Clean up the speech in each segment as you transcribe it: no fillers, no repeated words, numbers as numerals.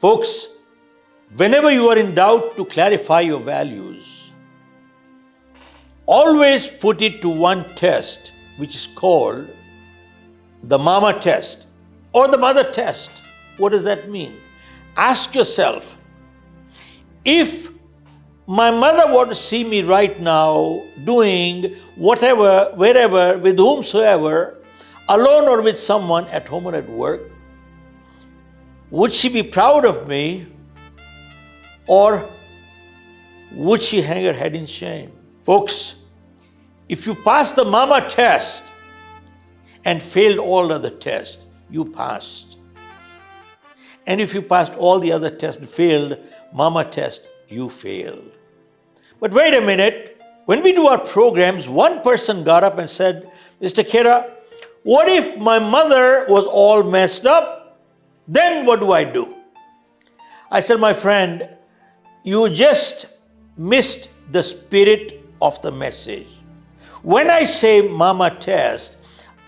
Folks, whenever you are in doubt to clarify your values, always put it to one test, which is called the mama test or the mother test. What does that mean? Ask yourself, if my mother were to see me right now doing whatever, wherever, with whomsoever, alone or with someone, at home or at work, would she be proud of me, or would she hang her head in shame? Folks, if you pass the mama test and failed all other tests, you passed. And if you passed all the other tests and failed mama test, you failed. But wait a minute, when we do our programs, one person got up and said, Mr. Khera, what if my mother was all messed up? Then what do I do? I said, my friend, you just missed the spirit of the message. When I say mama test,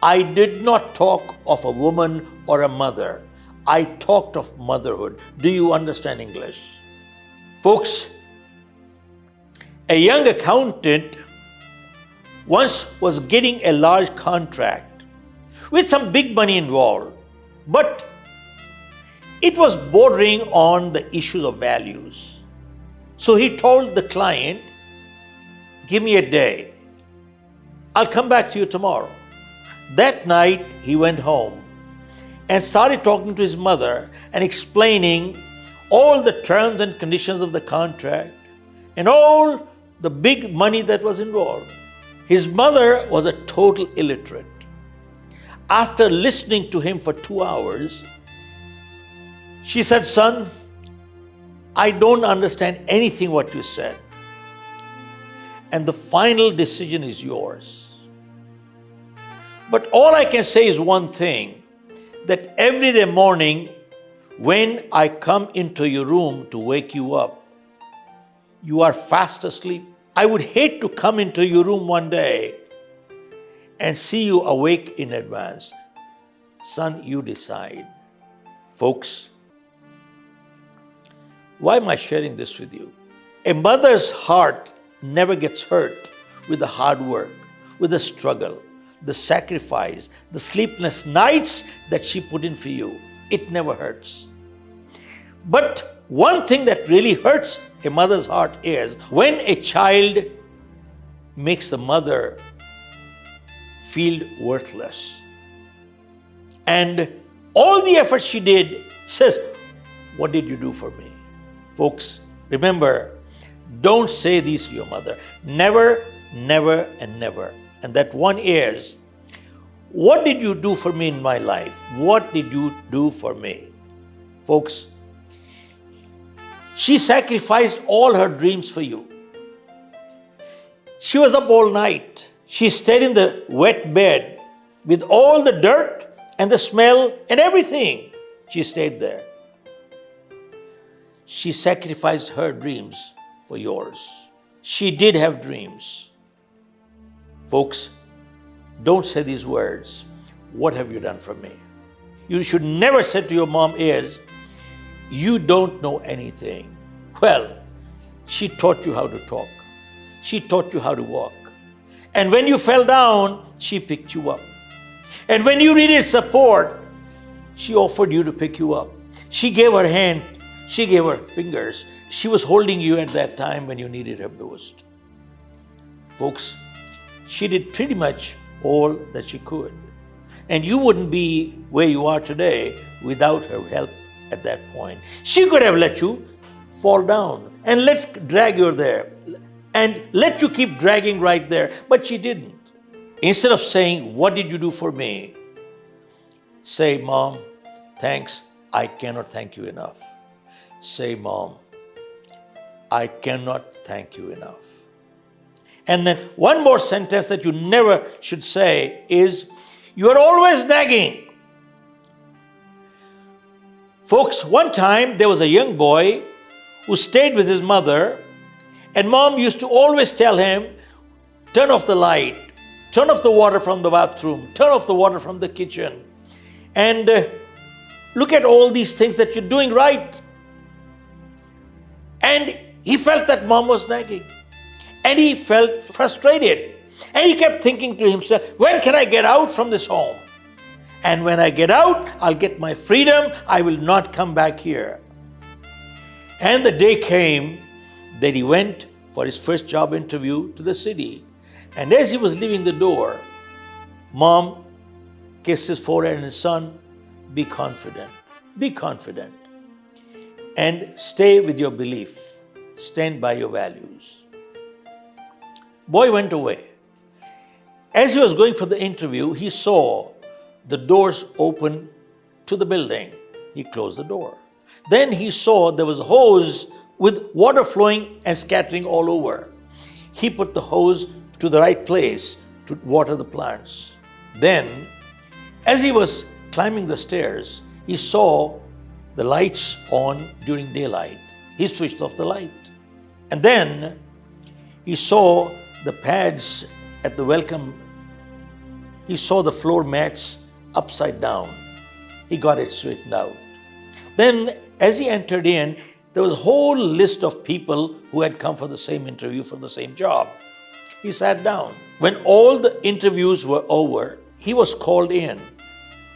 I did not talk of a woman or a mother. I talked of motherhood. Do you understand English? Folks, a young accountant once was getting a large contract with some big money involved, but it was bordering on the issues of values. So he told the client, give me a day. I'll come back to you tomorrow. That night, he went home and started talking to his mother and explaining all the terms and conditions of the contract and all the big money that was involved. His mother was a total illiterate. After listening to him for 2 hours, she said, son, I don't understand anything what you said. And the final decision is yours. But all I can say is one thing, that every day morning when I come into your room to wake you up, you are fast asleep. I would hate to come into your room one day and see you awake in advance. Son, you decide. Folks, why am I sharing this with you? A mother's heart never gets hurt with the hard work, with the struggle, the sacrifice, the sleepless nights that she put in for you. It never hurts. But one thing that really hurts a mother's heart is when a child makes the mother feel worthless. And all the effort she did says, what did you do for me? Folks, remember, don't say these to your mother. Never, never, and never. And that one is, what did you do for me in my life? What did you do for me? Folks, she sacrificed all her dreams for you. She was up all night. She stayed in the wet bed with all the dirt and the smell and everything. She stayed there. She sacrificed her dreams for yours. She did have dreams. Folks, don't say these words. What have you done for me? You should never say to your mom is, you don't know anything. Well, she taught you how to talk. She taught you how to walk. And when you fell down, she picked you up. And when you needed support, she offered you to pick you up. She gave her hand. She gave her fingers. She was holding you at that time when you needed her most. Folks, she did pretty much all that she could. And you wouldn't be where you are today without her help at that point. She could have let you fall down and drag you there and let you keep dragging right there, but she didn't. Instead of saying, what did you do for me? Say, Mom, thanks, I cannot thank you enough. Say, Mom, I cannot thank you enough. And then one more sentence that you never should say is, you are always nagging. Folks, one time there was a young boy who stayed with his mother, and Mom used to always tell him, turn off the light, turn off the water from the bathroom, turn off the water from the kitchen, and look at all these things that you're doing right. And he felt that mom was nagging. And he felt frustrated. And he kept thinking to himself, when can I get out from this home? And when I get out, I'll get my freedom. I will not come back here. And the day came that he went for his first job interview to the city. And as he was leaving the door, mom kissed his forehead and his son, be confident. Be confident. And stay with your belief. Stand by your values. Boy went away. As he was going for the interview, he saw the doors open to the building. He closed the door. Then he saw there was a hose with water flowing and scattering all over. He put the hose to the right place to water the plants. Then, as he was climbing the stairs, he saw the lights on during daylight. He switched off the light. And then he saw the pads at the welcome. He saw the floor mats upside down. He got it straightened out. Then, as he entered in, there was a whole list of people who had come for the same interview for the same job. He sat down. When all the interviews were over, he was called in.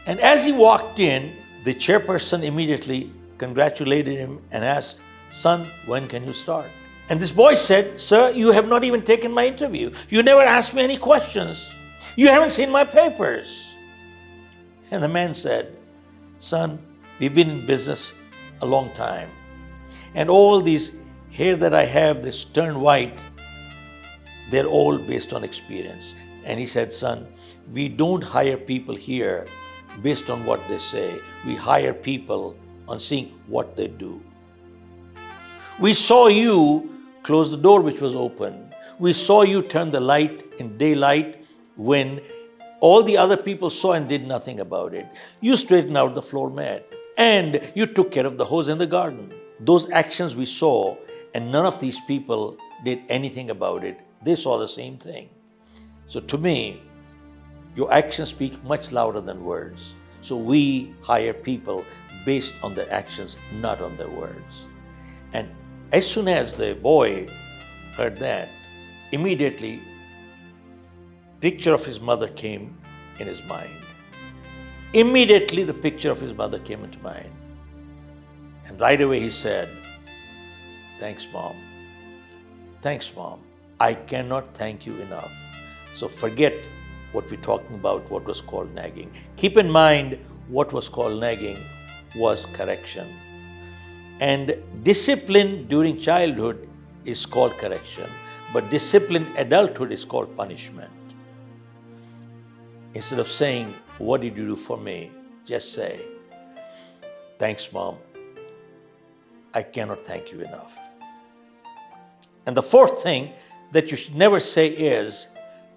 And as he walked in, the chairperson immediately congratulated him and asked, son, when can you start? And this boy said, sir, you have not even taken my interview. You never asked me any questions. You haven't seen my papers. And the man said, son, we've been in business a long time. And all these hair that I have, this turned white, they're all based on experience. And he said, son, we don't hire people here based on what they say. We hire people on seeing what they do. We saw you close the door which was open. We saw you turn the light in daylight when all the other people saw and did nothing about it. You straightened out the floor mat and you took care of the hose in the garden. Those actions we saw, and none of these people did anything about it. They saw the same thing. So to me, your actions speak much louder than words. So we hire people based on their actions, not on their words. And as soon as the boy heard that, immediately, picture of his mother came in his mind. Immediately, the picture of his mother came into mind. And right away he said, thanks, Mom. Thanks, Mom. I cannot thank you enough. So forget what we're talking about, what was called nagging. Keep in mind, what was called nagging was correction. And discipline during childhood is called correction, but discipline adulthood is called punishment. Instead of saying, what did you do for me? Just say, thanks, Mom. I cannot thank you enough. And the fourth thing that you should never say is,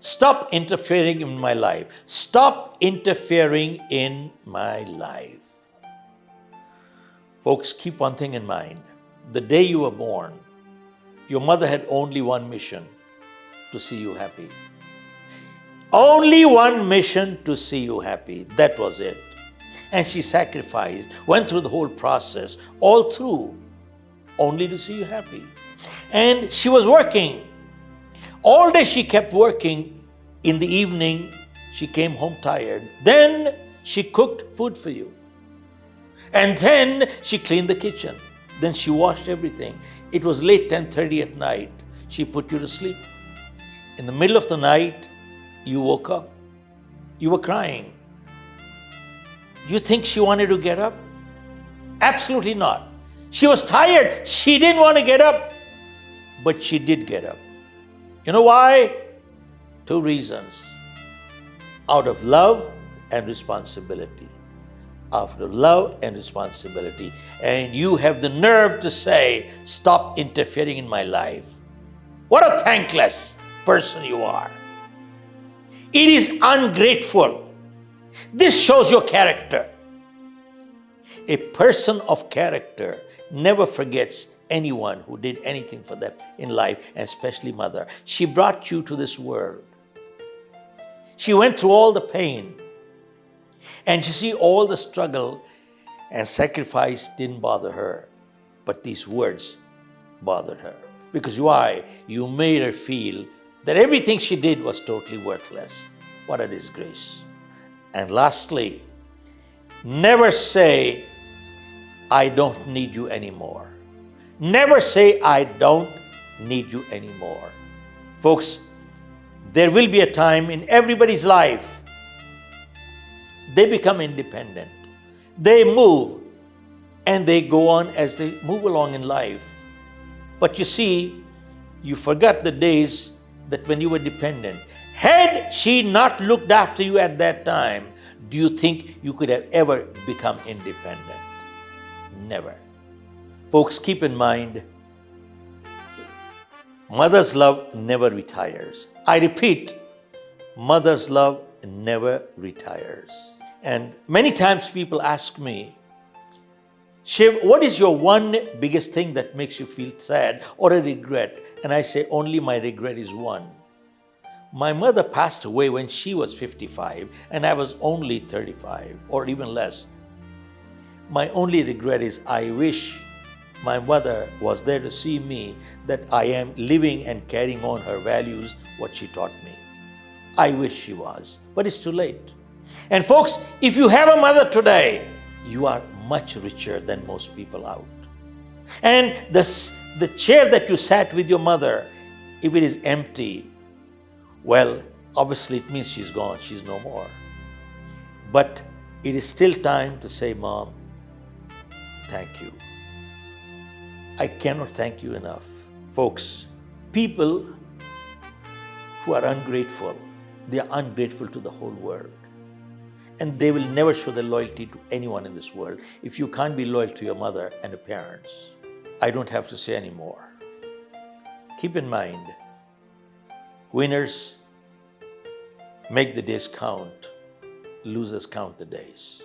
stop interfering in my life. Stop interfering in my life. Folks, keep one thing in mind. The day you were born, your mother had only one mission, to see you happy. Only one mission, to see you happy. That was it. And she sacrificed, went through the whole process, all through, only to see you happy. And she was working. All day she kept working. In the evening, she came home tired. Then she cooked food for you. And then she cleaned the kitchen. Then she washed everything. It was late, 10:30 at night. She put you to sleep. In the middle of the night, you woke up. You were crying. You think she wanted to get up? Absolutely not. She was tired. She didn't want to get up. But she did get up. You know why? 2 reasons. Out of love and responsibility. Out of love and responsibility. And you have the nerve to say, stop interfering in my life. What a thankless person you are. It is ungrateful. This shows your character. A person of character never forgets anyone who did anything for them in life, and especially mother. She brought you to this world. She went through all the pain. And you see, all the struggle and sacrifice didn't bother her. But these words bothered her. Because why? You made her feel that everything she did was totally worthless. What a disgrace. And lastly, never say, I don't need you anymore. Never say, I don't need you anymore. Folks, there will be a time in everybody's life they become independent. They move and they go on as they move along in life. But you see, you forgot the days that when you were dependent. Had she not looked after you at that time, do you think you could have ever become independent? Never. Folks, keep in mind, mother's love never retires. I repeat, mother's love never retires. And many times people ask me, Shiv, what is your one biggest thing that makes you feel sad or a regret? And I say, only my regret is one. My mother passed away when she was 55 and I was only 35 or even less. My only regret is I wish my mother was there to see me, that I am living and carrying on her values, what she taught me. I wish she was, but it's too late. And folks, if you have a mother today, you are much richer than most people out. And the chair that you sat with your mother, if it is empty, well, obviously it means she's gone, she's no more. But it is still time to say, Mom, thank you. I cannot thank you enough. Folks, people who are ungrateful, they are ungrateful to the whole world. And they will never show their loyalty to anyone in this world. If you can't be loyal to your mother and your parents, I don't have to say any more. Keep in mind, winners make the days count, losers count the days.